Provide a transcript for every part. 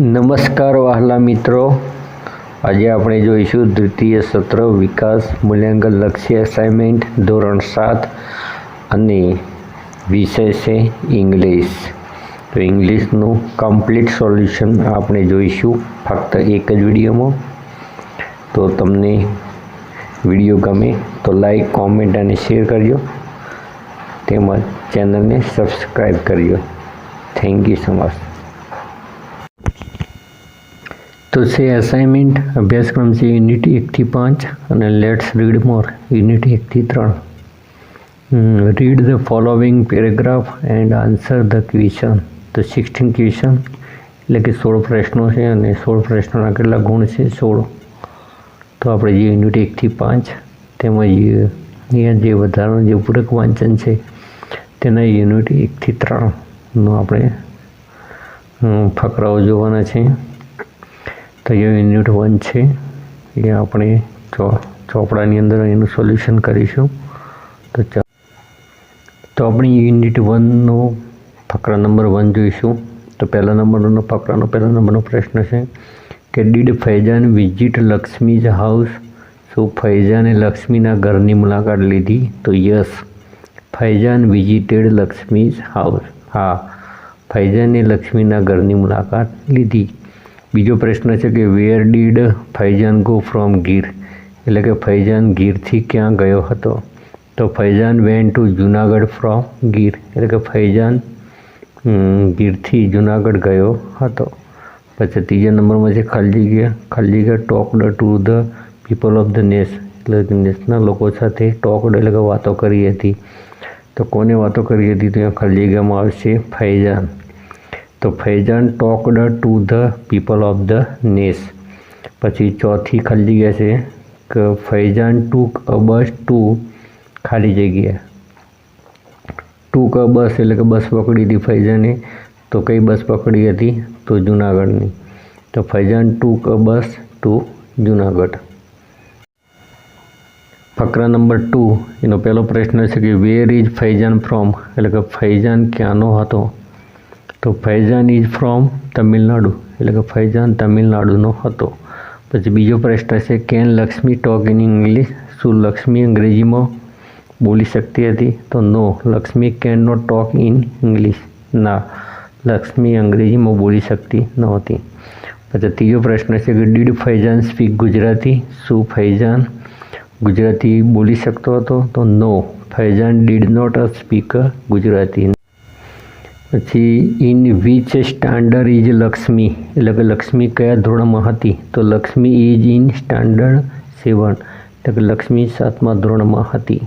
નમસ્કાર વહાલા મિત્રો, આજે આપણે જોઈશું દ્વિતીય સત્ર વિકાસ મૂલ્યાંકન લક્ષ્ય અસાઇનમેન્ટ ધોરણ 7 અને વિષય છે ઇંગ્લિશ. તો ઇંગ્લિશનું કમ્પ્લીટ સોલ્યુશન આપણે જોઈશું ફક્ત એક જ વિડીયોમાં. તો તમને વિડીયો ગમે તો લાઈક, કોમેન્ટ અને શેર કરજો, તેમજ ચેનલને સબસ્ક્રાઈબ કરજો. Thank you so much. તો છે અસાઇનમેન્ટ અભ્યાસક્રમ છે યુનિટ 1 થી 5 અને લેટ્સ રીડ મોર યુનિટ 1 થી 3. Read the following paragraph and answer the question. તો 16 ક્વેશ્ચન એટલે કે 16 પ્રશ્નો છે અને 16 પ્રશ્નોના કેટલા ગુણ છે? 16. તો આપણે જે યુનિટ 1 થી 5 તેમજ અહીંયા જે વધારાનું જે પૂરક વાંચન છે તેના યુનિટ 1 થી 3નો આપણે ફકરાઓ જોવાના છે. તો એ યુનિટ 1 છે, એ આપણે ચોપડાની અંદર એનું સોલ્યુશન કરીશું. તો આપણે યુનિટ 1નો ફકરા નંબર 1 જોઈશું. તો પહેલા નંબરનો પ્રશ્ન છે કે ડીડ ફૈજાન વિઝિટ લક્ષ્મીઝ હાઉસ? શું ફૈજાને લક્ષ્મીના ઘરની મુલાકાત લીધી? તો યસ, ફૈજાન વિઝિટેડ લક્ષ્મીઝ હાઉસ. હા, ફૈજાને લક્ષ્મીના ઘરની મુલાકાત લીધી. બીજો પ્રશ્ન છે કે where did Faizan go from Gir? એટલે કે ફૈજાન ગીરથી ક્યાં ગયો હતો? તો Faizan went to Junagadh from Gir. એટલે કે ફૈજાન ગીરથી જુનાગઢ ગયો હતો. પછી ત્રીજા નંબરમાં છે ખાલી જગ્યા talked to the people of the nes. એટલે કે નેસના લોકો સાથે ટોકડ એટલે કે વાતો કરી હતી. તો કોને વાતો કરી હતી? તો અહીંયા ખાલી જગ્યામાં આવશે ફૈજાન. તો Faizan talked to the people of the nes. પછી ચોથી ખાલી જગ્યા છે કે ફૈજાન ટૂક અ બસ ટુ ખાલી જગ્યા. ટૂક અ બસ એટલે કે બસ પકડી હતી ફૈજાને. તો કઈ બસ પકડી હતી? તો જુનાગઢની. તો ફૈજાન ટૂક અ બસ ટુ જુનાગઢ. ફકરા નંબર 2 એનો પહેલો પ્રશ્ન છે કે વેર ઇઝ ફૈજાન ફ્રોમ? એટલે કે ફૈજાન ક્યાંનો હતો? તો ફૈજાન ઇઝ ફ્રોમ તમિલનાડુ. એટલે કે ફૈજાન તમિલનાડુનો હતો. પછી બીજો પ્રશ્ન છે can Lakshmi talk in English? શું લક્ષ્મી અંગ્રેજીમાં બોલી શકતી હતી? તો no, Lakshmi can not talk in English. ના, લક્ષ્મી અંગ્રેજીમાં બોલી શકતી નહોતી. પછી ત્રીજો પ્રશ્ન છે કે ડીડ ફૈજાન સ્પીક ગુજરાતી? શું ફૈજાન ગુજરાતી બોલી શકતો હતો? તો નો, ફૈજાન ડીડ નોટ સ્પીક ગુજરાતી. પછી in which standard is Lakshmi? એટલે કે લક્ષ્મી કયા ધોરણમાં હતી? તો લક્ષ્મી ઇઝ ઇન સ્ટાન્ડર્ડ 7. એટલે કે લક્ષ્મી 7મા ધોરણમાં હતી.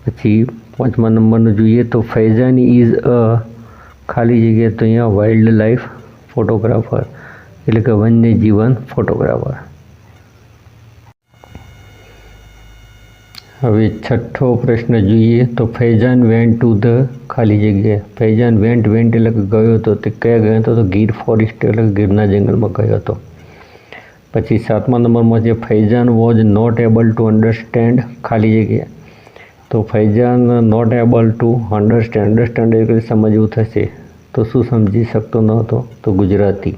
પછી 5મા નંબરનું જોઈએ તો ફૈજાન ઇઝ અ ખાલી જગ્યા. તો અહીંયા વાઇલ્ડ લાઈફ ફોટોગ્રાફર. એટલે કે વન્યજીવન ફોટોગ્રાફર. હવે છઠ્ઠો પ્રશ્ન જોઈએ તો ફૈજાન વેન્ટ ટુ ધ ખાલી જગ્યા. ફૈજાન વેન્ટ એટલે કે ગયો હતો. તે ક્યાં ગયો હતો? તો ગીર ફોરેસ્ટ એટલે કે ગીરના જંગલમાં ગયો હતો. પછી 7મા નંબરમાં છે Faizan was not able to understand ખાલી જગ્યા. તો Faizan not able to understand એટલે સમજવું થશે. તો શું સમજી શકતો ન હતો? તો ગુજરાતી.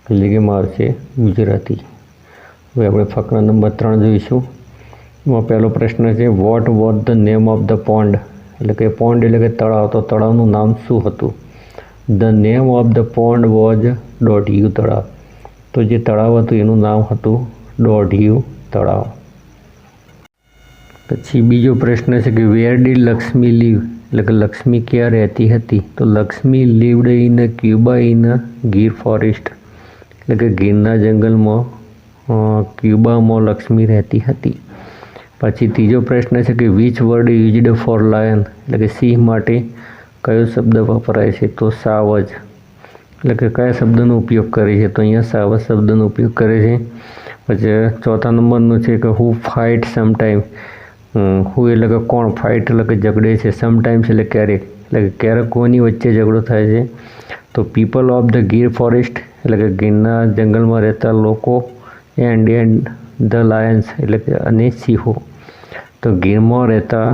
ખાલી જગ્યામાં આવશે ગુજરાતી. હવે આપણે ફકરા નંબર 3 જોઈશું. એમાં પહેલો પ્રશ્ન છે what was the name of the pond? એટલે કે પોન્ડ એટલે કે તળાવ. તો તળાવનું નામ શું હતું? The name of the pond was Dodhiyu talav. તો જે તળાવ હતું એનું નામ હતું દોઢિયું તળાવ. પછી બીજો પ્રશ્ન છે કે વેર ડીડ લક્ષ્મી લીવ? એટલે કે લક્ષ્મી ક્યાં રહેતી હતી? તો Lakshmi lived in Cuba in Gir forest. એટલે કે ગીરના જંગલમાં ક્યુબામાં લક્ષ્મી રહેતી હતી. પછી ત્રીજો પ્રશ્ન છે કે which word used four lion? એટલે કે સિંહ માટે કયો શબ્દ વપરાય છે? તો સાવજ. એટલે કે કયા શબ્દનો ઉપયોગ કરે છે? તો અહીંયા સાવજ શબ્દનો ઉપયોગ કરે છે. પછી ચોથા નંબરનું છે કે હુ ફાઇટ સમટાઈમ? હુ એટલે કે કોણ, ફાઇટ એટલે કે ઝઘડે છે, સમટાઈમ્સ એટલે ક્યારેક. એટલે કે ક્યારેક કોની વચ્ચે ઝઘડો થાય છે? તો people of the Gir forest એટલે કે ગીરના જંગલમાં રહેતા લોકો એન્ડ ધ લાયન્સ એટલે કે અને સિંહો. તો ગીરમાં રહેતા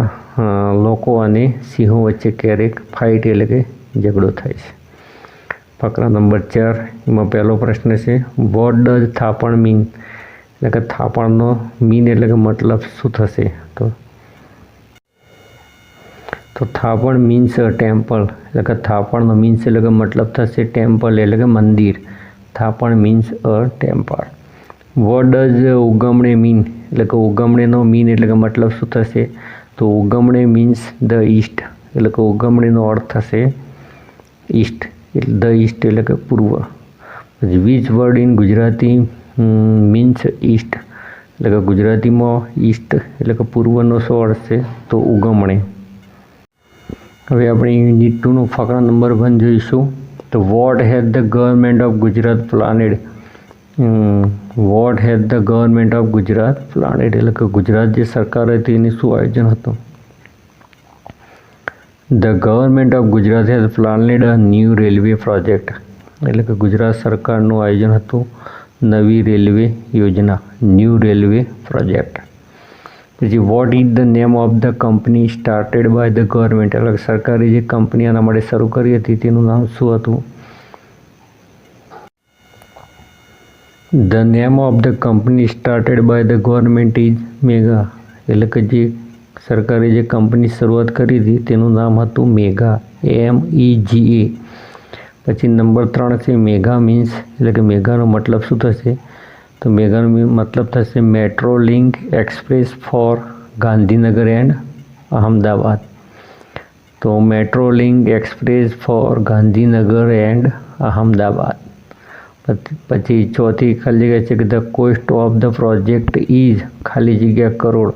લોકો અને સિંહો વચ્ચે ક્યારેક ફાઇટ એટલે કે ઝઘડો થાય છે. ફકરા નંબર 4 એમાં પહેલો પ્રશ્ન છે વોટ ડઝ થાપણ મીન, એટલે કે થાપણનો મીન એટલે કે મતલબ શું થશે? તો થાપણ મીન્સ અ ટેમ્પલ, એટલે કે થાપણનો મીન્સ એટલે કે મતલબ થશે ટેમ્પલ એટલે કે મંદિર. Thapan means a temple. What does ugamne mean, એટલે કે ઉગમણેનો મીન એટલે કે મતલબ શું થશે? તો ઉગમણે મીન્સ ધ ઈસ્ટ, એટલે કે ઉગમણેનો અર્થ થશે ઈસ્ટ, ધ ઈસ્ટ એટલે કે પૂર્વ. પછી which word in Gujarati means East, એટલે કે ગુજરાતીમાં ઈસ્ટ એટલે કે પૂર્વનો શું અર્થ છે? તો ઉગમણે. હવે આપણે યુનિટ 2નો ફકરા નંબર 1 જોઈશું. તો what has the government of Gujarat planned, what has the government of Gujarat planned, એટલે કે ગુજરાત જે સરકાર હતી એનું શું આયોજન હતું? The government of Gujarat has planned a new railway project, એટલે કે ગુજરાત સરકારનું આયોજન હતું નવી રેલવે યોજના, ન્યૂ રેલવે પ્રોજેક્ટ. પછી what is the name of the company started by the government, એટલે કે સરકારે જે કંપની આના માટે શરૂ કરી હતી તેનું નામ શું હતું? The name of the company started by the government is Mega, એટલે કે જે સરકારે જે કંપની શરૂઆત કરી હતી તેનું નામ હતું મેગા, MEGA. પછી નંબર 3 છે મેગા મીન્સ, એટલે કે મેગાનો મતલબ શું થશે? તો મેગાનો મતલબ થશે metro link express for Gandhinagar and Ahmedabad. તો metro link express for Gandhinagar and Ahmedabad. પછી ચોથી ખાલી જગ્યા છે કે the cost of the project is ખાલી જગ્યા કરોડ.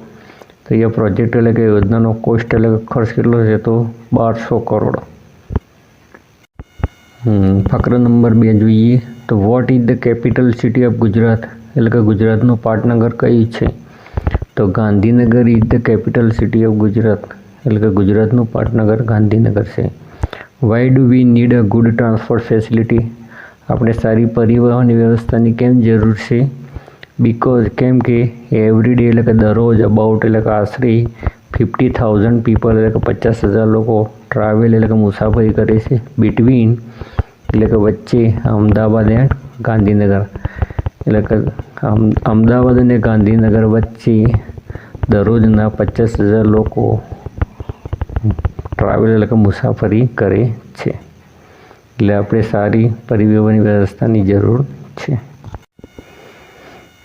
તો એ પ્રોજેક્ટ એટલે કે યોજનાનો કોસ્ટ એટલે કે ખર્ચ કેટલો છે? તો 1200 કરોડ. ફકરા નંબર 2 જોઈએ. તો vote is the capital city of Gujarat, એટલે કે ગુજરાતનું પાટનગર કયું છે? તો Gandhinagar is the capital city of Gujarat, એટલે કે ગુજરાતનું પાટનગર ગાંધીનગર છે. Why do we need a good transport facility, આપણે સારી પરિવહન વ્યવસ્થાની કેમ જરૂર છે? બિકોઝ કેમ કે એવરી ડે એટલે કે દરરોજ અબાઉટ એટલે કે આશરે 50,000 પીપલ એટલે કે 50,000 લોકો ટ્રાવેલ એટલે કે મુસાફરી કરે છે બિટવીન એટલે કે વચ્ચે અમદાવાદ એન્ડ ગાંધીનગર, એટલે કે અમદાવાદ અને ગાંધીનગર વચ્ચે દરરોજના 50,000 લોકો ટ્રાવેલ એટલે કે મુસાફરી કરે છે. એટલે આપણે સારી પરિવહન વ્યવસ્થાની જરૂર છે.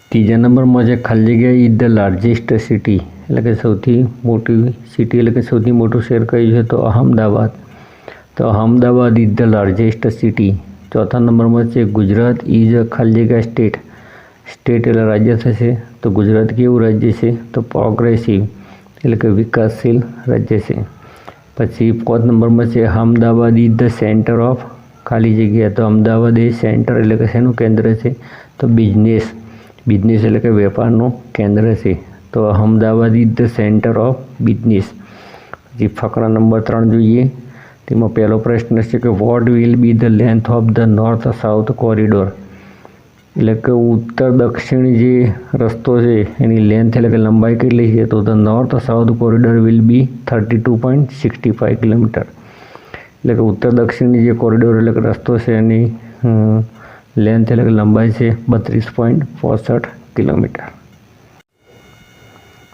ત્રીજા નંબરમાં છે ખાલી જગ્યા ઇઝ ધ લાર્જેસ્ટ સિટી, એટલે કે સૌથી મોટી સિટી એટલે કે સૌથી મોટું શહેર કયું છે? તો અહમદાબાદ. તો Ahmedabad is the largest city. ચોથા નંબરમાં છે ગુજરાત ઇઝ અ ખાલી જગ્યા સ્ટેટ, સ્ટેટ એટલે રાજ્ય થશે. તો ગુજરાત કેવું રાજ્ય છે? તો પ્રોગ્રેસિવ એટલે કે વિકાસશીલ રાજ્ય છે. પછી 4 નંબરમાં છે Ahmedabad is the centre of ખાલી જગ્યા. તો અમદાવાદ એ સેન્ટર એટલે કે શેનું કેન્દ્ર છે? તો બિઝનેસ એટલે કે વેપારનું કેન્દ્ર છે. તો Ahmedabad is the centre of business. પછી ફકરા નંબર 3 જોઈએ. તેમાં પહેલો પ્રશ્ન છે કે what will be the length of the north south corridor, એટલે કે ઉત્તર દક્ષિણ જે રસ્તો છે એની લેન્થ એટલે કે લંબાઈ કેટલી છે? તો the north south corridor will be 32.65 kilometre, એટલે કે ઉત્તર દક્ષિણની જે કોરિડોર એટલે કે રસ્તો છે એની લેન્થ એટલે કે લંબાઈ છે 32.65 કિલોમીટર.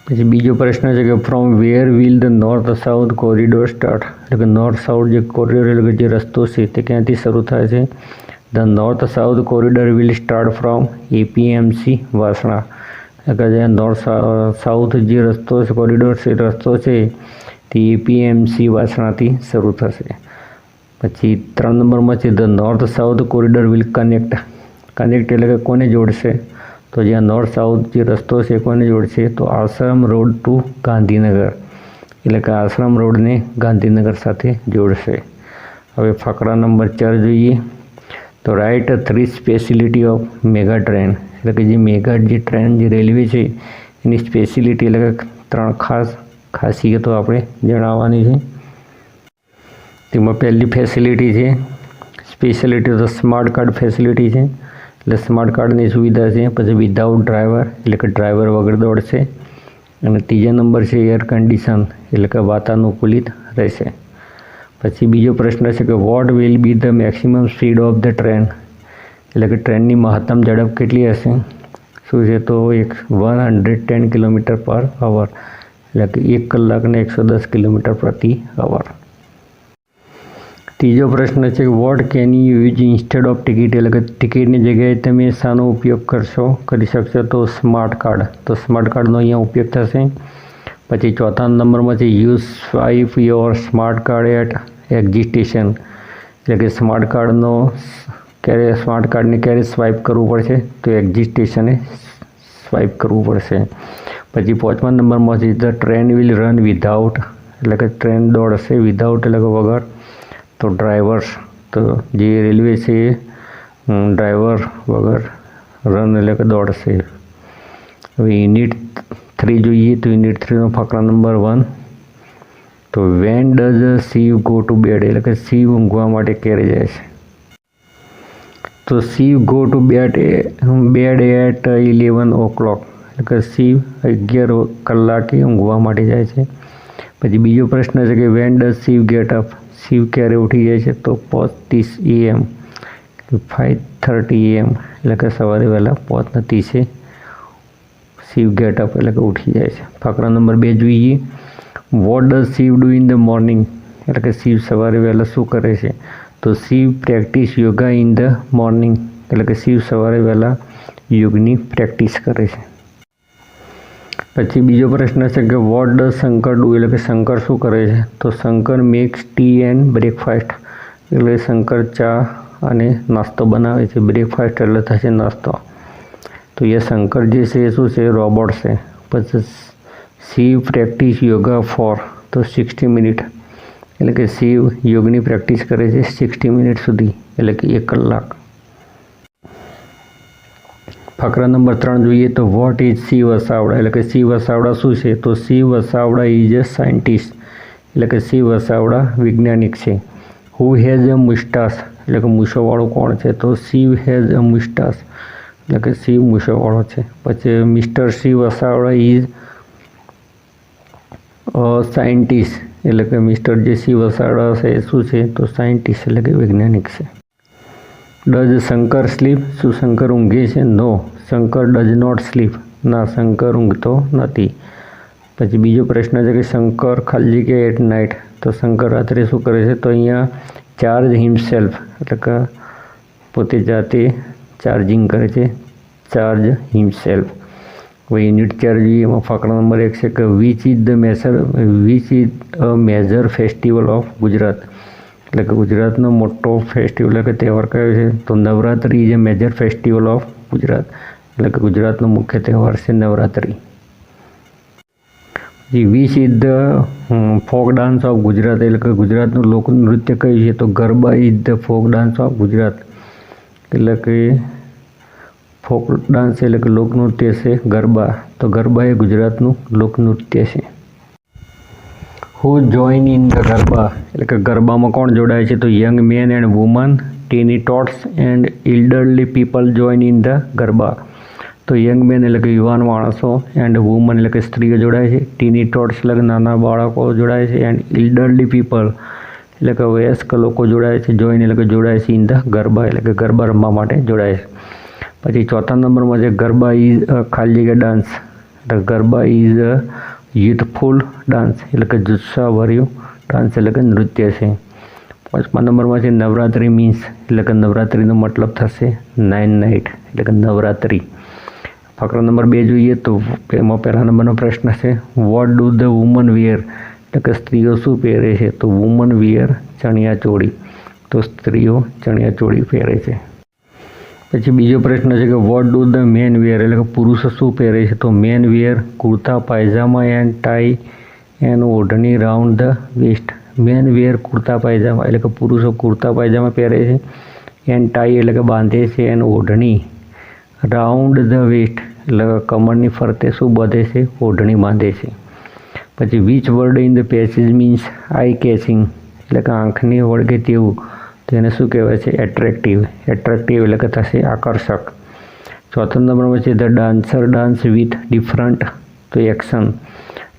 પછી બીજો પ્રશ્ન છે કે from where will the north south corridor start, એટલે કે નોર્થ સાઉથ જે કોરિડોર એટલે કે જે રસ્તો છે તે ક્યાંથી શરૂ થાય છે? The north south corridor will start from APMC Vasna, એટલે કે જે નોર્થ સાઉથ જે રસ્તો છે કોરિડોર છે રસ્તો છે તે APMC વાસણાથી શરૂ થશે. પછી 3 નંબરમાં છે the north south corridor will connect એટલે કે કોને જોડશે? તો જ્યાં નોર્થ સાઉથ જે રસ્તો છે કોને જોડશે? તો આશ્રમ રોડ ટુ ગાંધીનગર, એટલે કે આશ્રમ રોડને ગાંધીનગર સાથે જોડશે. હવે ફકરા નંબર 4 જોઈએ. તો રાઇટ 3 સ્પેશિયલિટી ઓફ મેગા ટ્રેન, એટલે કે જે મેગા જે ટ્રેન જે રેલવે છે એની સ્પેશિયલિટી એટલે કે 3 ખાસિયતો આપણે જણાવવાની છે. તેમાં પહેલી ફેસિલિટી છે સ્પેશિયલિટી તો સ્માર્ટ કાર્ડ ફેસિલિટી છે, એટલે સ્માર્ટ કાર્ડની સુવિધા છે. પછી વિધાઉટ ડ્રાઈવર, એટલે કે ડ્રાઈવર વગર દોડશે. અને ત્રીજા નંબર છે એર કન્ડિશન, એટલે કે વાતાનુકૂલિત રહેશે. પછી બીજો પ્રશ્ન છે કે what will be the maximum speed of the train, એટલે કે ટ્રેનની મહત્તમ ઝડપ કેટલી હશે? શું છે? તો 110 કિલોમીટર પર અવર, એટલે કે 1 કલાકને 110 કિલોમીટર પ્રતિ અવર. ત્રીજો પ્રશ્ન છે what can you use instead of ticket, એટલે કે ટિકિટની જગ્યાએ તમે શાનો ઉપયોગ કરી શકશો? તો સ્માર્ટ કાર્ડ. તો સ્માર્ટ કાર્ડનો અહીંયા ઉપયોગ થશે. પછી ચોથા નંબરમાં છે use swipe your smart card at exit station, એટલે કે સ્માર્ટ કાર્ડને ક્યારે સ્વાઇપ કરવું પડશે? તો એક્ઝિટ સ્ટેશને સ્વાઇપ કરવું પડશે. પછી પાંચમા નંબરમાં છે the train will run without, એટલે કે ટ્રેન દોડશે વિધાઉટ એટલે કે વગર, તો ડ્રાઈવર્સ. તો જે રેલવે છે ડ્રાઈવર વગર રન એટલે કે દોડશે. હવે યુનિટ 3 જોઈએ તો યુનિટ 3નો ફકરા નંબર 1, તો when does Shiv go to bed, એટલે કે શિવ ઊંઘવા માટે ક્યારે જાય છે? તો Shiv go to bed at 11 o'clock, એટલે કે શિવ 11 કલાકે ઊંઘવા માટે જાય છે. પછી બીજો પ્રશ્ન છે કે when does Shiv get up, Shiv ક્યારે ઉઠી જાય છે? તો 5:30 AM, 5:30 AM, એટલે કે સવારે વહેલા 5:30 શિવ ગેટ અપ એટલે કે ઉઠી જાય છે. ફકરા નંબર 2 જોઈએ, what does Shiv do in the morning, એટલે કે શિવ સવારે વહેલા શું કરે છે? તો Shiv practise yoga in the morning, એટલે કે શિવ સવારે વહેલા યોગની પ્રેક્ટિસ કરે છે. પછી બીજો પ્રશ્ન છે કે વોટ ડઝ શંકર ડુ, એટલે કે શંકર શું કરે છે? તો Shankar makes tea and breakfast, એટલે શંકર ચા અને નાસ્તો બનાવે છે. બ્રેકફાસ્ટ એટલે થશે નાસ્તો. તો એ શંકર જે છે એ શું છે? રોબોટ છે. પછી શિવ પ્રેક્ટિસ યોગા ફોર, તો 60 મિનિટ, એટલે કે શિવ યોગની પ્રેક્ટિસ કરે છે 60 મિનિટ સુધી, એટલે કે 1 કલાક. ફકરા નંબર 3 જોઈએ તો વોટ ઇઝ શિવ વસાવડા, એટલે કે શિવ વસાવડા શું છે? તો Shiv Vasavada is a scientist, એટલે કે શિવ વસાવડા વૈજ્ઞાનિક છે. હુ હેઝ અ મુસ્ટાસ, એટલે કે મૂછોવાળો કોણ છે? તો શિવ હેઝ અ મુસ્ટાસ, એટલે કે શિવ મૂછોવાળો છે. પછી mister Shiv Vasavada is scientist, એટલે કે મિસ્ટર જે શિવ વસાવડા છે એ શું છે? તો સાયન્ટિસ્ટ એટલે કે વૈજ્ઞાનિક છે. ડઝ શંકર સ્લીપ, શું શંકર ઊંઘે છે? નો, શંકર ડઝ નોટ સ્લીપ, ના શંકર ઊંઘતો નથી. પછી બીજો પ્રશ્ન છે કે શંકર ખાલી જગ્યા એટ નાઇટ, તો શંકર રાત્રે શું કરે છે? તો અહીંયા ચાર્જ હિમસેલ્ફ, એટલે કે પોતે જાતે ચાર્જિંગ કરે છે, ચાર્જ હિમસેલ્ફ. હવે યુનિટ 4 જોઈએ, એમાં ફકરા નંબર 1 છે કે which is a major festival of Gujarat, એટલે કે ગુજરાતનો મોટો ફેસ્ટિવલ એટલે કે તહેવાર કયો છે? તો Navratri is a major festival of Gujarat, એટલે કે ગુજરાતનો મુખ્ય તહેવાર છે Navratri. Which is the folk dance of Gujarat, એટલે કે ગુજરાતનું લોકનૃત્ય કયું છે? તો garba is the folk dance of Gujarat, એટલે કે ફોક ડાન્સ એટલે કે લોકનૃત્ય છે ગરબા, તો ગરબા એ ગુજરાતનું લોકનૃત્ય છે. Who join in the garba, એટલે કે ગરબામાં કોણ જોડાય છે? તો young men and women, teeny tots and elderly people join in the garba. તો યંગ મેન એટલે કે યુવાન માણસો, એન્ડ વુમન એટલે કે સ્ત્રીઓ જોડાય છે, ટીની ટોટ્સ એટલે કે નાના બાળકો જોડાય છે, એન્ડ એલ્ડરલી પીપલ એટલે કે વયસ્ક લોકો જોડાય છે, જોઈન એટલે કે જોડાય છે ઇન ધ ગરબા એટલે કે ગરબા રમવા માટે જોડાય છે. પછી ચોથા નંબરમાં છે ગરબા ઇઝ ખાલી જગ્યા ડાન્સ, એટલે ગરબા ઇઝ અ યુથફુલ ડાન્સ, એટલે કે જુસ્સાભર્યું ડાન્સ એટલે કે નૃત્ય છે. પાંચમા નંબરમાં છે નવરાત્રિ મીન્સ, એટલે કે નવરાત્રિનો મતલબ થશે 9 નાઇટ, એટલે કે નવરાત્રિ. ફકરા નંબર 2 જોઈએ તો એમાં પહેલા નંબરનો પ્રશ્ન છે વોટ ડુ ધ વુમન વેર, એટલે કે સ્ત્રીઓ શું પહેરે છે? તો વુમન વેર ચણિયાચોળી, તો સ્ત્રીઓ ચણિયાચોળી પહેરે છે. પછી બીજો પ્રશ્ન છે કે what do the men wear, એટલે કે પુરુષો શું પહેરે છે? તો men wear kurta pyjama and tie and odhni round the waist. Men wear kurta pyjama, એટલે કે પુરુષો કુર્તા પાયજામા પહેરે છે, એન્ડ ટાઈ એટલે કે બાંધે છે, and odhni round the waste એટલે કે કમરની ફરતે શું બાંધે છે? ઓઢણી બાંધે છે. પછી which word in the passage means I catching, એટલે કે આંખને વળગે તેવું, તો એને શું કહેવાય છે? એટ્રેક્ટિવ. એટ્રેક્ટિવ એટલે કે થશે આકર્ષક. ચોથા નંબરમાં છે the dancer dance with different, તો એક્શન,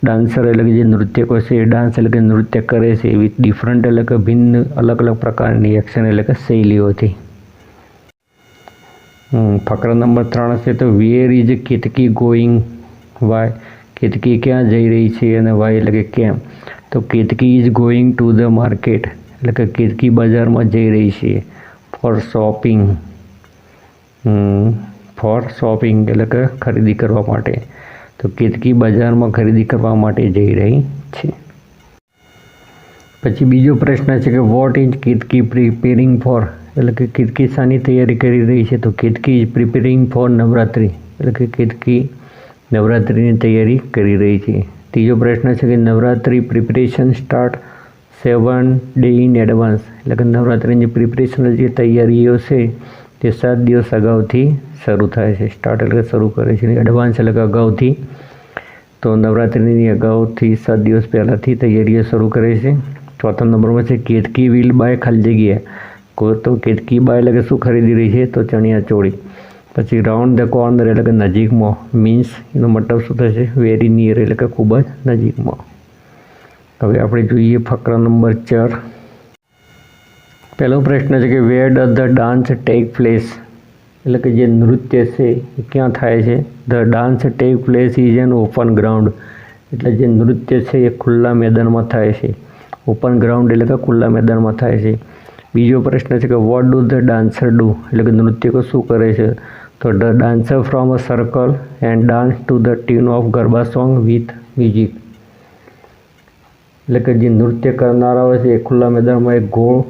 ડાન્સર એટલે કે જે નૃત્યકો છે એ ડાન્સ એટલે કે નૃત્ય કરે છે વિથ ડિફરન્ટ એટલે કે ભિન્ન અલગ અલગ પ્રકારની એક્શન એટલે કે શૈલીઓથી. ફકરા નંબર 3 છે તો where is Ketaki going, why Ketaki ક્યાં જઈ રહી છે અને વાય એટલે કે કેમ. તો Ketaki is going to the market એટલે કે કેતકી બજારમાં જઈ રહી છે ફોર શોપિંગ. ફોર શોપિંગ એટલે કે ખરીદી કરવા માટે. તો કેતકી બજારમાં ખરીદી કરવા માટે જઈ રહી છે. પછી બીજો પ્રશ્ન છે કે what is Ketaki preparing four એટલે કે કેતકી શાની તૈયારી કરી રહી છે. તો Ketaki is preparing four Navratri એટલે કે કેતકી નવરાત્રિની તૈયારી કરી રહી છે. ત્રીજો પ્રશ્ન છે કે Navratri preparation start 7 days in advance એટલે કે નવરાત્રિની પ્રિપરેશન જે તૈયારીઓ છે તે 7 દિવસ અગાઉથી શરૂ થાય છે. સ્ટાર્ટ એટલે કે શરૂ કરે છે, એડવાન્સ એટલે કે અગાઉથી. તો નવરાત્રિની અગાઉથી 7 દિવસ પહેલાંથી તૈયારીઓ શરૂ કરે છે. ચોથા નંબરમાં છે કેતકી વિલ બાય ખાલી જગ્યા. તો કેતકી બાય એટલે કે શું ખરીદી રહી છે તો ચણિયા ચોળી. પછી રાઉન્ડ ધ કોર્નર એટલે કે નજીકમાં, મીન્સ એનો મતલબ શું થશે વેરી નિયર એટલે કે ખૂબ જ નજીકમાં. હવે આપણે જોઈએ ફકરા નંબર 4. પહેલો પ્રશ્ન છે કે where does the dance take place એટલે કે જે નૃત્ય છે એ ક્યાં થાય છે. The dance take place is an open ground એટલે જે નૃત્ય છે એ ખુલ્લા મેદાનમાં થાય છે. ઓપન ગ્રાઉન્ડ એટલે કે ખુલ્લા મેદાનમાં થાય છે. બીજો પ્રશ્ન છે કે what do the dancer do એટલે કે નૃત્યકો શું કરે છે. તો the dancer from a circle and dance to the tune of garba song with music એટલે કે જે નૃત્ય કરનારાઓ છે એ ખુલ્લા મેદાનમાં એક ગોળ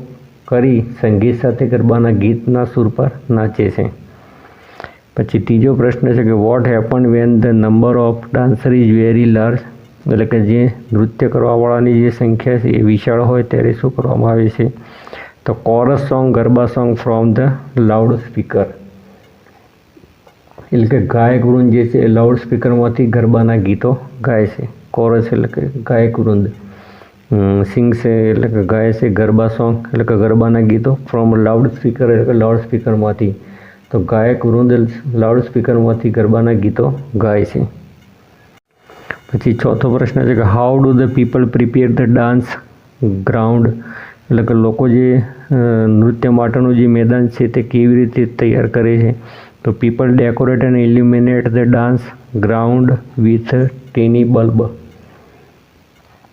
કરી સંગીત સાથે ગરબાના ગીતના સુર પર નાચે છે. પછી ત્રીજો પ્રશ્ન છે કે what happen when the number of dancer is very large એટલે કે જે નૃત્ય કરવાવાળાની જે સંખ્યા છે એ વિશાળ હોય ત્યારે શું કરવામાં આવે છે. તો chorus song garba song from the loud speaker એટલે કે ગાયક વૃંદ જે છે એ લાઉડ સ્પીકરમાંથી ગરબાના ગીતો ગાય છે. કોરસ એટલે કે ગાયક વૃંદ, સિંગ છે એટલે કે ગાય છે ગરબા સોંગ એટલે કે ગરબાના ગીતો, ફ્રોમ લાઉડ સ્પીકર એટલે કે લાઉડ સ્પીકરમાંથી. તો ગાયક વૃંદ લાઉડ સ્પીકરમાંથી ગરબાના ગીતો ગાય છે. પછી ચોથો પ્રશ્ન છે કે how do the people prepare the dance ground એટલે કે લોકો જે નૃત્ય માટેનું જે મેદાન છે તે કેવી રીતે તૈયાર કરે છે. તો people decorate and ઇલ્યુમિનેટ the dance ground with tiny bulb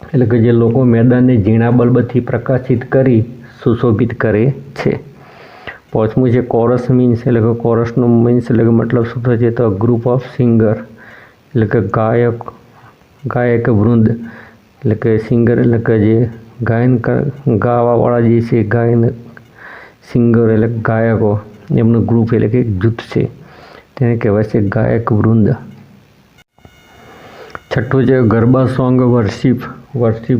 એટલે કે જે લોકો મેદાનને ઝીણા બલ્બથી પ્રકાશિત કરી સુશોભિત કરે છે. પાંચમું છે કોરસ મીન્સ એટલે કે કોરસનો મીન્સ એટલે કે મતલબ શું થશે તો ગ્રુપ ઓફ સિંગર એટલે કે ગાયક વૃંદ એટલે કે સિંગર એટલે કે જે ગાયન ગાવાવાળા જે છે ગાયન સિંગર એટલે ગાયકો એમનું ગ્રુપ એટલે કે જૂથ છે તેને કહેવાય છે ગાયક વૃંદ. છઠ્ઠું છે ગરબા સોંગ વર્શિપ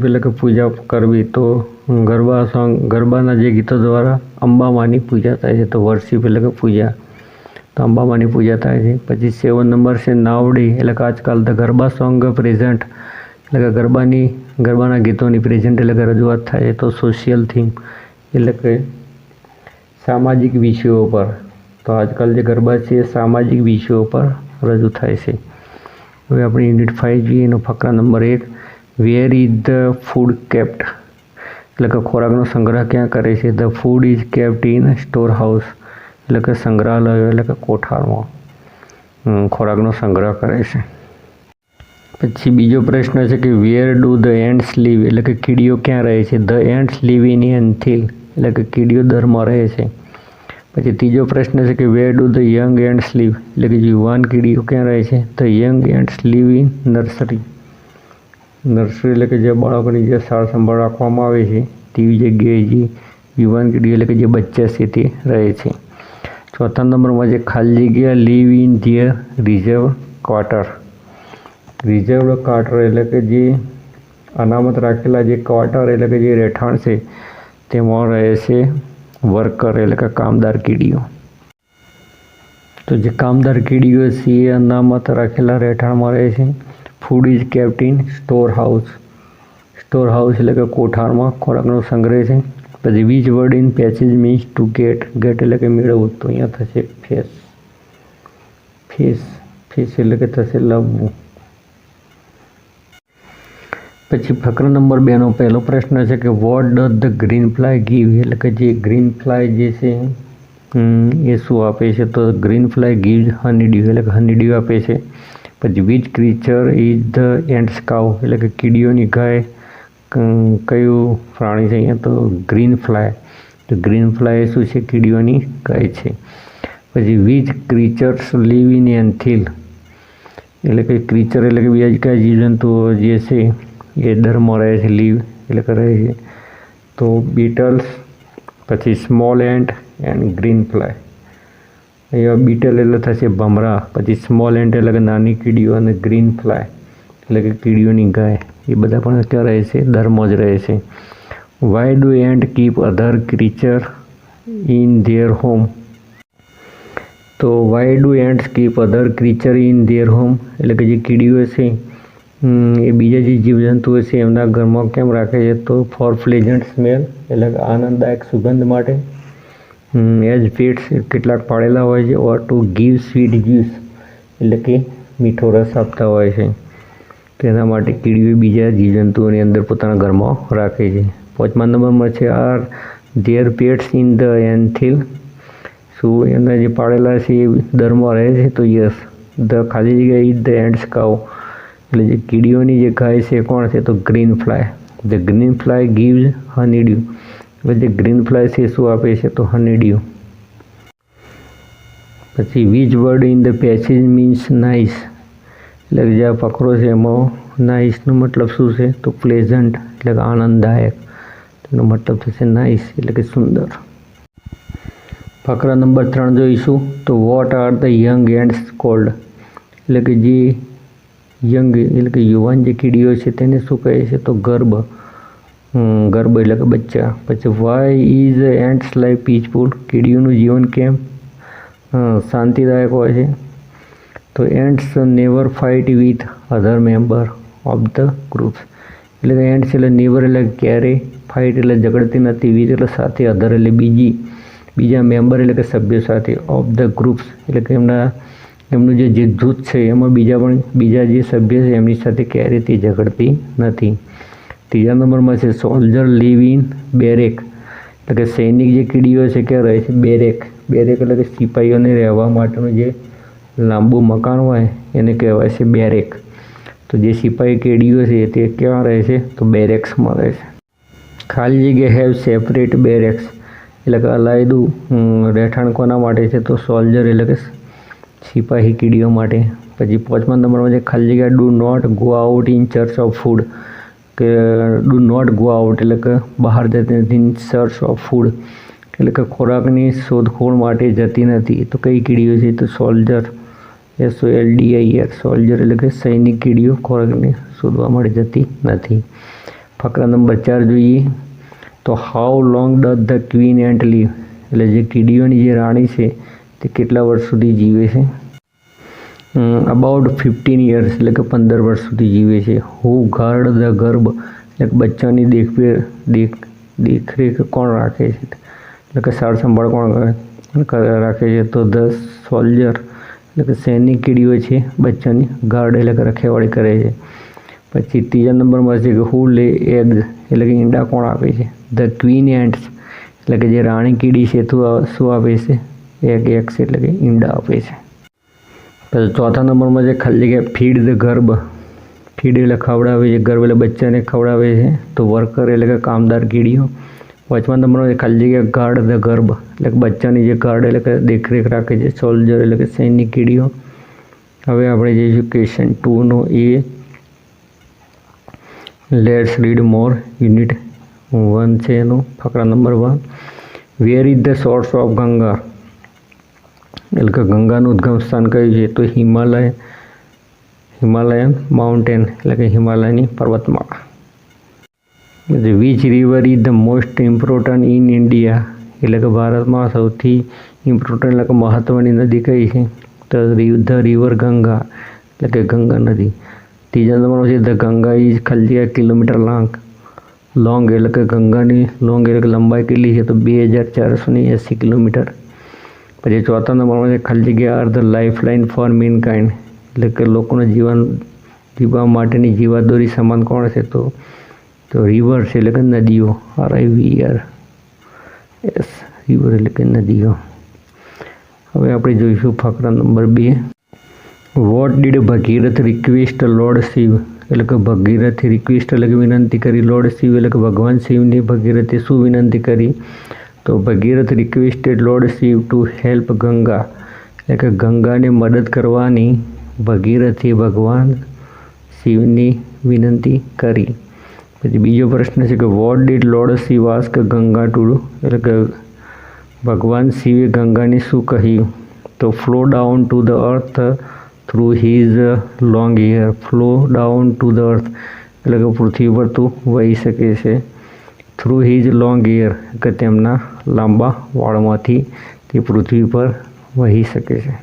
એટલે કે પૂજા કરવી. તો ગરબાના જે ગીતો દ્વારા અંબામાની પૂજા થાય છે. તો વર્શિપ એટલે કે પૂજા, તો અંબામાની પૂજા થાય છે. પછી 7 નંબર છે નાવડી એટલે કે આજકાલ ધ ગરબા સોંગ પ્રેઝન્ટ એટલે કે ગરબાના ગીતોની પ્રેઝન્ટ એટલે કે રજૂઆત થાય છે. તો સોશિયલ થીમ એટલે કે સામાજિક વિષયો પર. તો આજકાલ જે ગરબા છે એ સામાજિક વિષયો પર રજૂ થાય છે. હવે આપણે યુનિટ 5 જોઈએ એનો ફકરા number 1 where is the food kept એટલે કે ખોરાકનો સંગ્રહ ક્યાં કરે છે. The food is kept in store house એટલે કે સંગ્રહાલયો એટલે કે કોઠારમાં ખોરાકનો સંગ્રહ કરે છે. પછી બીજો પ્રશ્ન છે કે where do the ants live એટલે કે કીડીઓ ક્યાં રહે છે. The ants live in anthill એટલે કે કીડીઓ દરમાં રહે છે. પછી ત્રીજો પ્રશ્ન છે કે where do the young ants live એટલે કે યુવાન કીડીઓ ક્યાં રહે છે. The young ants live in nursery એટલે કે જે બાળકોની જે સાર સંભાળ રાખવામાં આવે છે તેવી જગ્યાએ જે યુવાન કીડીઓ એટલે કે જે બચ્ચા છે તે રહે છે. ચોથા નંબરમાં જે ખાલી જગ્યા live in their reserve quarter એટલે કે જે અનામત રાખેલા જે ક્વાર્ટર એટલે કે જે રહેઠાણ છે તેમાં રહે છે વર્કર એટલે કે કામદાર કીડીઓ. તો જે કામદાર કીડીઓ છે એ અનામત રાખેલા રહેઠાણમાં રહે છે. Food is kept in store house એટલે કે કોઠારમાં ખોરાકનો સંગ્રહ છે. પછી which word in passage means to gate એટલે કે મેળવવું. તો અહીંયા થશે ફેસ એટલે કે થશે લાવવું. પછી ફકરા નંબર 2નો પહેલો પ્રશ્ન છે કે vote does the green fly give, એટલે કે જે ગ્રીન ફ્લાય જે છે એ શું આપે છે? તો ગ્રીન ફ્લાય ગીવ્સ હનીડ્યુ, એટલે કે હનીડ્યુ આપે છે. પછી which creature is the ants cow, એટલે કે કીડીઓની ગાય કયું પ્રાણી છે અહીંયા? તો ગ્રીન ફ્લાય. તો ગ્રીન ફ્લાય શું છે? કીડીઓની ગાય છે. પછી which creatures live in anthill, એટલે કે ક્રીચર એટલે કે બીજા કયા જીવજંતુઓ જે છે એ દરમાં રહે છે, લીવ એટલે કે રહે છે? તો બીટલ્સ, પછી small ant and green fly. અહીંયા બીટલ એટલે થશે ભમરા, પછી સ્મોલ એન્ટ એટલે કે નાની કીડીઓ, અને ગ્રીન ફ્લાય એટલે કે કીડીઓની ગાય, એ બધા પણ ક્યાં રહે છે? દરમાં જ રહે છે. Why do ant keep other creature in their home, તો why do ants keep other creature in their home, એટલે કે જે કીડીઓ છે એ બીજા જે જીવજંતુઓ છે એમના ઘરમાં કેમ રાખે છે? તો ફોર પ્લેઝન્ટ સ્મેલ, એટલે કે આનંદદાયક સુગંધ માટે. એઝ પેટ્સ, કેટલાક પાળેલા હોય છે. ઓર ટુ ગીવ સ્વીટ જ્યુસ, એટલે કે મીઠો રસ આપતા હોય છે. તેના માટે કીડીઓ બીજા જીવજંતુઓની અંદર પોતાના ઘરમાં રાખે છે. 5મા નંબરમાં છે are there pets in the એન્થિલ, શું એના જે પાળેલા છે એ દરમાં રહે છે? તો યસ. ધ ખાલી જગ્યા ઇઝ ધ એન્ટ્સ કાઉ, એટલે જે કીડીઓની જે ગાય છે કોણ છે? તો green fly. The green fly gives honeydew, એટલે જે ગ્રીન ફ્લાય છે શું આપે છે? તો હનીડ્યુ. પછી which word in the passage means nice, એટલે કે જે આ ફકરો છે એમાં નાઇસનો મતલબ શું છે? તો પ્લેઝન્ટ, એટલે કે આનંદદાયક. તેનો મતલબ થશે નાઇસ, એટલે કે સુંદર. ફકરા નંબર 3 જોઈશું. તો what are the young ants cold, એટલે કે જે યંગ એટલે કે યુવાન જે કીડીઓ છે તેને શું કહે છે? તો ગર્ભ. ગર્ભ એટલે કે બચ્ચા. પછી why is ants life peaceful, કીડીઓનું જીવન કેમ શાંતિદાયક હોય છે? તો ants never fight with other member of the groups, એટલે કે એન્ટ્સ એટલે નેવર એટલે ક્યારેય, ફાઇટ એટલે ઝઘડતી નથી, વિથ એટલે સાથે, અધર એટલે બીજા મેમ્બર એટલે કે સભ્યો સાથે, ઓફ ધ ગ્રુપ્સ એટલે કે એમનું જે જૂથ છે એમાં બીજા જે સભ્ય છે એમની સાથે ક્યારેય તે ઝઘડતી નથી. 3જા નંબરમાં છે સોલ્જર લીવ ઇન બેરેક, એટલે કે સૈનિક જે કીડીઓ છે ક્યાં રહે છે? બેરેક. બેરેક એટલે કે સિપાહીઓને રહેવા માટેનું જે લાંબુ મકાન હોય એને કહેવાય છે બેરેક. તો જે સિપાહી કીડીઓ છે તે ક્યાં રહે છે? તો બેરેક્સમાં રહે છે. ખાલી જગ્યા હેવ સેપરેટ બેરેક્સ, એટલે કે અલાયદું રહેઠાણ કોના માટે છે? તો સોલ્જર એટલે કે સિપાહી કીડીઓ માટે. પછી 5મા નંબરમાં છે ખાલી જગ્યા do not go out in search of food, કે ડુ નોટ ગો આઉટ એટલે કે બહાર જતી નથી, ઇન સર્ચ ઓફ ફૂડ એટલે કે ખોરાકની શોધખોળ માટે જતી નથી. તો કઈ કીડીઓ છે? તો સોલ્જર, SOLDIR, સોલ્જર એટલે કે સૈનિક કીડીઓ ખોરાકને શોધવા માટે જતી નથી. ફકરા નંબર 4 જોઈએ. તો how long does the queen ant live, એટલે જે કીડીઓની જે રાણી છે તે કેટલા વર્ષ સુધી જીવે છે? અબાઉટ 15 years, એટલે કે 15 વર્ષ સુધી જીવે છે. હુ ગાર્ડ ધ ગર્ભ, એટલે કે બચ્ચાની દેખરેખ કોણ રાખે છે? એટલે કે સાર સંભાળ કોણ રાખે છે? તો ધ સોલ્જર, એટલે કે સૈનિક કીડીઓ છે બચ્ચાની ગાર્ડ એટલે કે રખેવાળી કરે છે. પછી 3જા નંબરમાં છે કે હુ લે એગ્સ, એટલે કે ઈંડા કોણ આપે છે? ધ ક્વીન એન્ટ્સ, એટલે કે જે રાણી કીડી છે શું આપે છે? એગ્સ એટલે કે ઈંડા આપે છે. પછી 4થા નંબરમાં છે ખાલી જગ્યા ફીડ ધ ગર્ભ, ફીડ એટલે ખવડાવે છે, ગર્ભ એટલે બચ્ચાને ખવડાવે છે. તો વર્કર એટલે કે કામદાર કીડીઓ. 5મા નંબરમાં ખાલી જગ્યા ગાર્ડ ધ ગર્ભ, એટલે કે બચ્ચાની જે ગાર્ડ એટલે કે દેખરેખ રાખે છે, સોલ્જર એટલે કે સૈનિક કીડીઓ. હવે આપણે જઈશું ક્વેશ્ચન 2નો A. Let's read more. Unit 1 છે એનો ફકરા number 1. Where is the source of Ganga, એટલે કે ગંગાનું ઉદ્ગમ સ્થાન કયું છે? તો હિમાલયન માઉન્ટેન, એટલે કે હિમાલયની પર્વતમાળા. Which river is the most important in India, એટલે કે ભારતમાં સૌથી ઇમ્પોર્ટન્ટ એટલે કે મહત્ત્વની નદી કઈ છે? તો ધ રિવર ગંગા, એટલે કે ગંગા નદી. 3જા નંબરમાં છે ધ ગંગા ઇઝ ખાલી કિલોમીટર લોંગ, એટલે કે ગંગાની લોંગ એટલે કે લંબાઈ કેટલી છે? તો 2480 કિલોમીટર. પછી 4થા નંબરમાં છે ખાલી જગ્યા are the life line for mankind, એટલે કે લોકોના જીવન જીવવા માટેની જીવાદોરી સમાન કોણ છે? તો રિવર્સ એટલે કે નદીઓ. RIVER. યસ, રિવર એટલે કે નદીઓ. હવે આપણે જોઈશું ફકરા number 2. What did Bhagirath request lord Shiva? એટલે કે ભગીરથે રિક્વેસ્ટ એટલે કે વિનંતી કરી. લોર્ડ શિવ એટલે કે ભગવાન શિવની ભગીરથે શું વિનંતી કરી? તો Bhagirath requested lord Shiva to help Ganga, એટલે કે ગંગાને મદદ કરવાની ભગીરથે ભગવાન શિવની વિનંતી કરી. પછી બીજો પ્રશ્ન છે કે what did lord Shiva ask Ganga to do? એટલે કે ભગવાન શિવે ગંગાને શું કહ્યું? તો flow down to the earth through his long hair. Flow down to the earth એટલે કે પૃથ્વી પર તું વહી શકે છે. થ્રુ હિઝ લોંગ હેર કે તેમના લાંબા વાળમાંથી તે પૃથ્વી પર વહી શકે છે.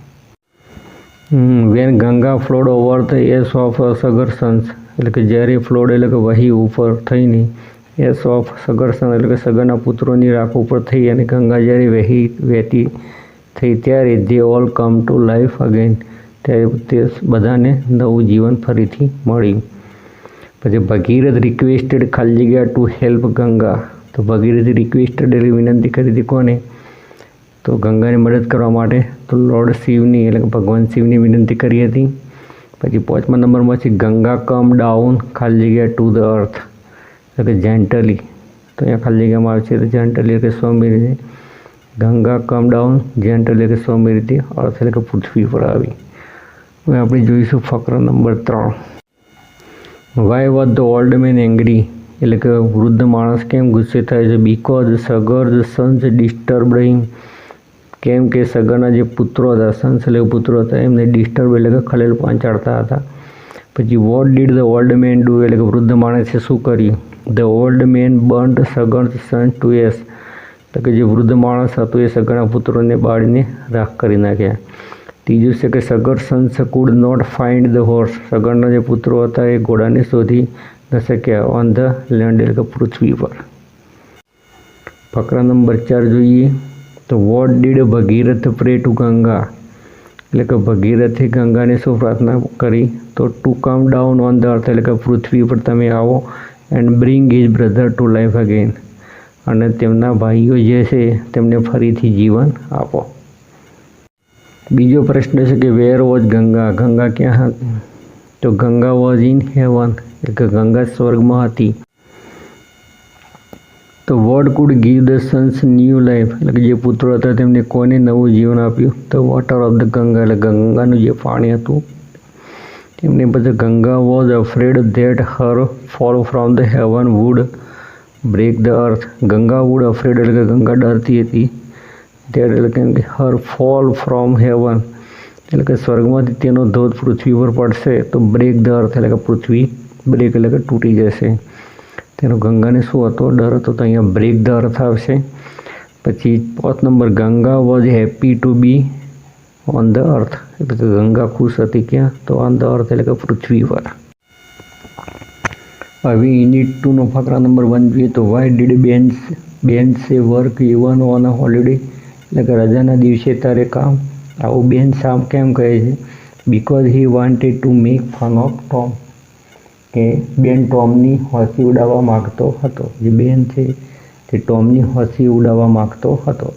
When Ganga flowed over the ashes of Sagar sons, એટલે કે જ્યારે ફ્લોડ એટલે કે વહી ઉપર થઈને એસ ઓફ સગરસન એટલે કે સગરના પુત્રોની રાખ ઉપર થઈ અને ગંગા જ્યારે વહેતી થઈ ત્યારે they all come to life again, ત્યારે તે બધાને નવું જીવન ફરીથી મળ્યું. પછી ભગીરથ રિક્વેસ્ટેડ ખાલી જગ્યા ટુ હેલ્પ ગંગા. તો ભગીરથ રિક્વેસ્ટેડ એટલે વિનંતી કરી હતી કોને? તો ગંગાને મદદ કરવા માટે તો લોર્ડ શિવની એટલે કે ભગવાન શિવની વિનંતી કરી હતી. પછી 5મા નંબરમાં છે ગંગા કમ ડાઉન ખાલી જગ્યા ટુ ધ અર્થ, એટલે કે જેન્ટલી. તો અહીંયા ખાલી જગ્યામાં આવશે તો જેન્ટલી એટલે કે સૌમ્ય રીતે. ગંગા કમ ડાઉન જેન્ટલી એટલે કે સૌમ્ય રીતે અર્થ એટલે કે પૃથ્વી પર આવી. હવે આપણે જોઈશું ફકરા number 3. Why was the old man angry? એટલે કે વૃદ્ધ માણસ કેમ ગુસ્સે થાય છે? Because Sagar's sons disturb him. કેમ કે સગરના જે પુત્રો હતા, સન્સ એટલે પુત્રો હતા, એમને ડિસ્ટર્બ એટલે કે ખલેલ પહોંચાડતા હતા. પછી what did the old man do? એટલે કે વૃદ્ધ માણસે શું કર્યું? The old man burnt Sagar's sons to ashes, એટલે કે જે વૃદ્ધ માણસ હતો એ સગરના પુત્રોને બાળીને રાખ કરી નાખ્યા. ત્રીજું છે કે Sagar sons could not find the horse. સગરના જે પુત્રો હતા એ ઘોડાને શોધી ન શક્યા ઓન ધ લેન્ડ એટલે કે પૃથ્વી પર. ફકરા નંબર 4 જોઈએ તો what did Bhagirath pray to Ganga? એટલે કે ભગીરથે ગંગાને શું પ્રાર્થના કરી? તો to come down on the earth એટલે કે પૃથ્વી પર તમે આવો and bring his brother to life again, અને તેમના ભાઈઓ જે છે તેમને ફરીથી જીવન આપો. બીજો પ્રશ્ન છે કે વેર વોઝ ગંગા? ગંગા ક્યાં હતી? તો ગંગા વોઝ ઇન હેવન, એટલે કે ગંગા સ્વર્ગમાં હતી. તો vote food give the Sons new life? એટલે કે જે પુત્રો હતા તેમને કોને નવું જીવન આપ્યું? તો વોટર ઓફ ધ ગંગા, એટલે ગંગાનું જે પાણી હતું તેમને. પછી Ganga was afraid that her fall from the heaven would break the earth. Ganga would afraid એટલે કે ગંગા ડરતી હતી. ધેટ એટલે કે હર ફોલ ફ્રોમ હેવન એટલે કે સ્વર્ગમાંથી તેનો ધોધ પૃથ્વી પર પડશે તો બ્રેક ધ અર્થ એટલે કે પૃથ્વી બ્રેક એટલે કે તૂટી જશે. તેનો ગંગાને શું હતો? ડર હતો. તો અહીંયા બ્રેક ધ અર્થ આવશે. પછી 5 number Ganga was happy to B on the earth, એટલે કે ગંગા ખુશ હતી ક્યાં? તો ઓન ધ અર્થ એટલે કે પૃથ્વી પર. હવે યુનિટ 2નો ફકરા નંબર 1 જોઈએ તો why did Ben's work even on a holiday? એટલે કે રજાના દિવસે તારે કામ આવું બેન શામ કેમ કહે છે? Because he wanted to make fun of Tom, કે બેન ટોમની હસી ઉડાવવા માગતો હતો. જે બેન છે તે ટોમની હસી ઉડાવવા માગતો હતો,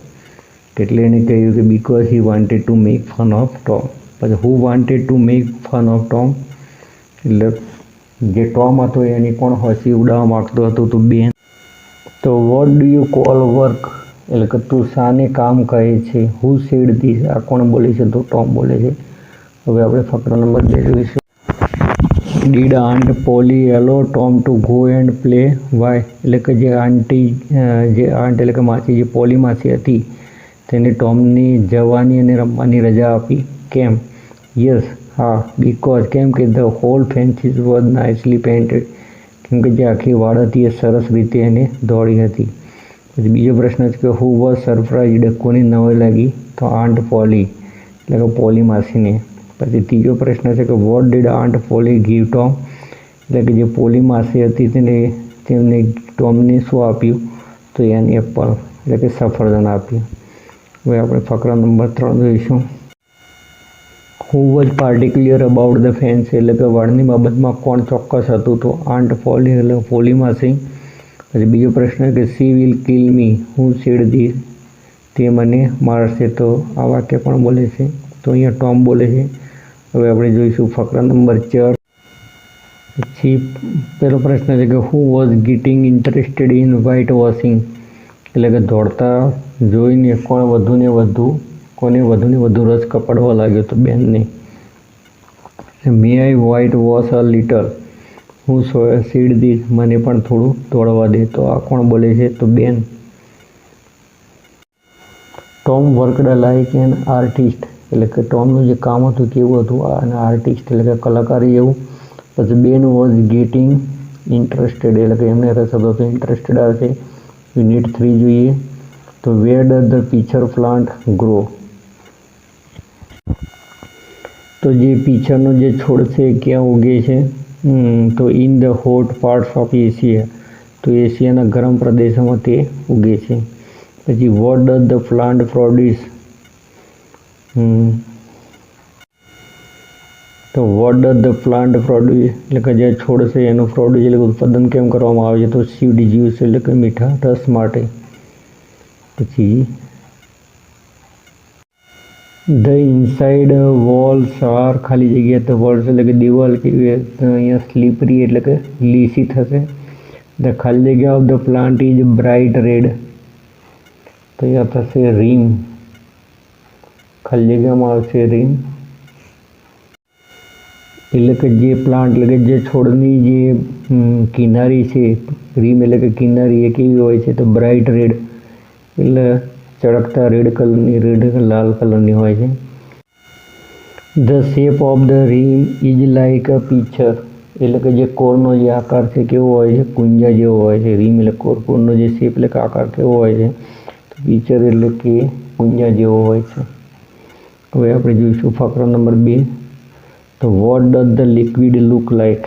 એટલે એને કહ્યું કે because he wanted to make fun of Tom. પછી who wanted to make fun of Tom? એટલે જે ટોમ હતો એની પણ હસી ઉડાવવા માગતો હતો, તો બેન. તો what do you call work? એટલે કે તું શાને કામ કહે છે? Who said this? આ કોણ બોલે છે? તો ટોમ બોલે છે. હવે આપણે ફકરા નંબર 2 જોઈશું. Did aunt Polly allow Tom to go and play? Why? એટલે કે જે આંટ એટલે કે માસી, જે પોલી માસી હતી તેને ટોમની જવાની અને રમવાની રજા આપી. કેમ? યસ, હા. બીકોઝ કેમ કે the whole fences was nicely painted, કેમ કે જે આખી વાડ હતી એ સરસ રીતે એને દોડી હતી. પછી બીજો પ્રશ્ન છે કે હુ વોઝ સરપ્રાઇઝડ? કોની નવાઈ લાગી? તો આંટ પોલી એટલે કે પોલી માસીને. પછી ત્રીજો પ્રશ્ન છે કે what did aunt poly give Tom? એટલે કે જે પોલી માસી હતી તેમને ટોમને શું આપ્યું? તો એન એપલ એટલે કે સફરજન આપ્યું. હવે આપણે ફકરા નંબર 3 જોઈશું. Who was particular about the fans એટલે કે વાળની બાબતમાં કોણ ચોક્કસ હતું? તો આન્ટ પોલી એટલે પોલી માસી. પછી બીજો પ્રશ્ન કે સી વિલ કિલ મી, હું સેડ ધીસ, તે મને મારશે. તો આ વાક્ય પણ બોલે છે? તો અહીંયા ટોમ બોલે છે. હવે આપણે જોઈશું ફકરા નંબર 4. પછી પહેલો પ્રશ્ન છે કે who was gating interested in white washing એટલે કે દોડતા જોઈને કોને વધુને વધુ રસ કપાડવા લાગ્યો? તો બેનને. મે આઈ વ્હાઇટ વોશ અ લિટલ, હું સીડ ધીસ, મને પણ થોડું દોડવા દે. તો આ કોણ બોલે છે? તો બેન. Tom worked like an artist એટલે કે ટોમનું જે કામ હતું કેવું હતું? અને આર્ટિસ્ટ એટલે કે કલાકારી જેવું. પછી બેન વોઝ ગેટિંગ ઇન્ટરેસ્ટેડ એટલે કે એમને રસ હતો તો ઇન્ટરેસ્ટેડ આવશે. યુનિટ 3 જોઈએ. તો વેર does the picture plant grow, તો જે પીચરનો જે છોડ છે ક્યાં ઉગે છે? તો in the hot parts of Asia, તો એશિયાના ગરમ પ્રદેશોમાં તે ઉગે છે. પછી what does the plant produce, તો what does the plant produce એટલે કે જે છોડ છે એનું પ્રોડ્યુસ એટલે ઉત્પાદન કેમ કરવામાં આવે છે? તો સ્વીટ જ્યુસ એટલે કે મીઠા રસ માટે. પછી ધ ઇનસાઇડ વોલ્સ આર ખાલી જગ્યા, તો વોલ્સ એટલે કે દિવાલ કેવી? અહીંયા સ્લીપરી એટલે કે લીસી થશે. ધ ખાલી જગ્યા of the plant is bright red, તો અહીંયા થશે રીમ, ખાલી જગ્યામાં આવશે રીમ. એટલે કે જે પ્લાન્ટ એટલે કે જે છોડની જે કિનારી છે, રીમ એટલે કે કિનારી એ કેવી હોય છે? તો બ્રાઇટ રેડ એટલે ચળકતા રેડ કલરની, રેડ લાલ કલરની હોય છે. The shape of the rim is like a picture એટલે કે જે કોરનો જે આકાર છે કેવો હોય છે? કુંજા જેવો હોય છે. રીમ એટલે કોરનો જે શેપ એટલે કે આકાર કેવો હોય છે? તો પિક્ચર એટલે કે કુંજા જેવો હોય છે. હવે આપણે જોઈશું ફકરા નંબર 2. તો what does the liquid look like,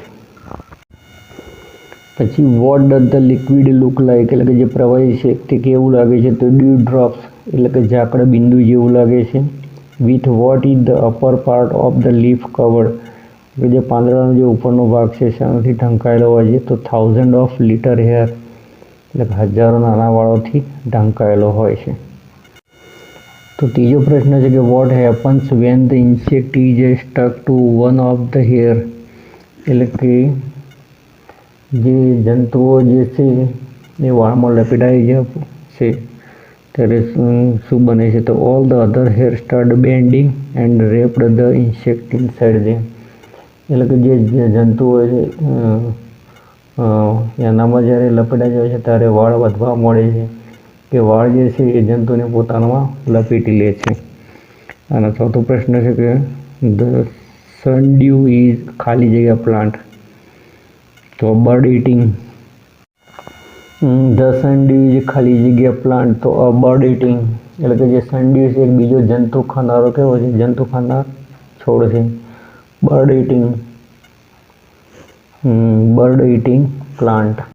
પછી what does the liquid look like એટલે કે જે પ્રવાહી છે તે કેવું લાગે છે? તો ડ્યુ ડ્રોપ્સ એટલે કે ઝાકળ બિંદુ જેવું લાગે છે. With what is the upper part of the leaf covered એટલે જે પાંદડાનો જે ઉપરનો ભાગ છે શાનાથી ઢંકાયેલો હોય છે? તો 1000 ઓફ લિટર હેર એટલે કે હજારો નાના વાળોથી ઢંકાયેલો હોય છે. તો ત્રીજો પ્રશ્ન છે કે what happens when the insect is stuck to one of the hair એટલે કે જે જંતુઓ જે છે એ વાળમાં લપેટાઈ જાય છે ત્યારે શું બને છે? તો all the other hair start bending and wrapped the insect inside them એટલે કે જે જંતુઓ છે એનામાં જ્યારે લપેટાઈ જાય છે ત્યારે વાળ વધવા મળે છે કે વાળ જે છે એ જંતુને પોતાનામાં લપેટી લે છે. અને ચોથો પ્રશ્ન છે કે ધ સનડ્યુ ઇઝ ખાલી જગ્યા પ્લાન્ટ, તો બર્ડ ઇટિંગ. ધ સનડ્યુ ઇઝ ખાલી જગ્યા પ્લાન્ટ, તો બર્ડ ઇટિંગ એટલે કે જે સનડ્યુ છે એક બીજો જંતુ ખાનારો કેવો છે? જંતુ ખાનાર છોડ છે. Bird eating plant.